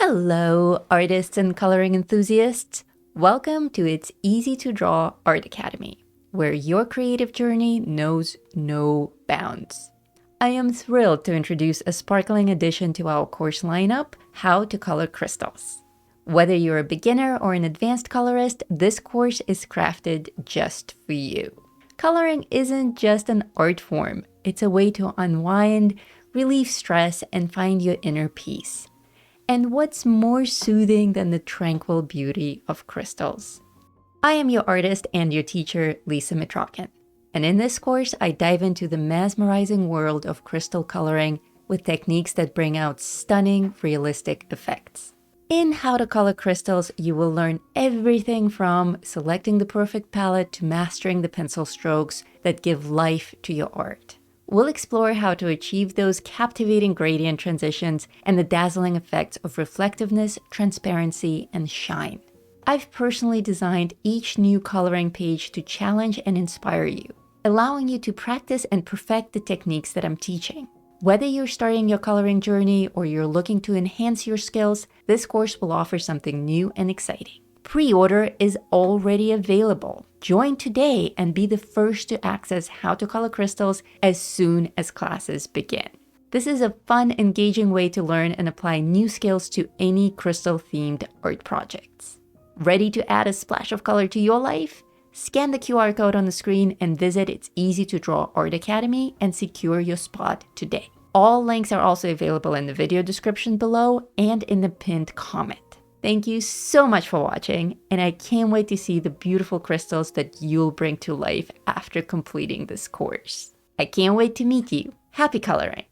Hello, artists and coloring enthusiasts. Welcome to It's Easy to Draw Art Academy, where your creative journey knows no bounds. I am thrilled to introduce a sparkling addition to our course lineup, How to Color Crystals. Whether you're a beginner or an advanced colorist, this course is crafted just for you. Coloring isn't just an art form, it's a way to unwind, relieve stress, and find your inner peace. And what's more soothing than the tranquil beauty of crystals? I am your artist and your teacher, Lisa Mitrokin. And in this course, I dive into the mesmerizing world of crystal coloring with techniques that bring out stunning, realistic effects. In How to Color Crystals, you will learn everything from selecting the perfect palette to mastering the pencil strokes that give life to your art. We'll explore how to achieve those captivating gradient transitions and the dazzling effects of reflectiveness, transparency, and shine. I've personally designed each new coloring page to challenge and inspire you, allowing you to practice and perfect the techniques that I'm teaching. Whether you're starting your coloring journey or you're looking to enhance your skills, this course will offer something new and exciting. Pre-order is already available. Join today and be the first to access How to Color Crystals as soon as classes begin. This is a fun, engaging way to learn and apply new skills to any crystal-themed art projects. Ready to add a splash of color to your life? Scan the QR code on the screen and visit It's Easy to Draw Art Academy and secure your spot today. All links are also available in the video description below and in the pinned comment. Thank you so much for watching, and I can't wait to see the beautiful crystals that you'll bring to life after completing this course. I can't wait to meet you. Happy coloring!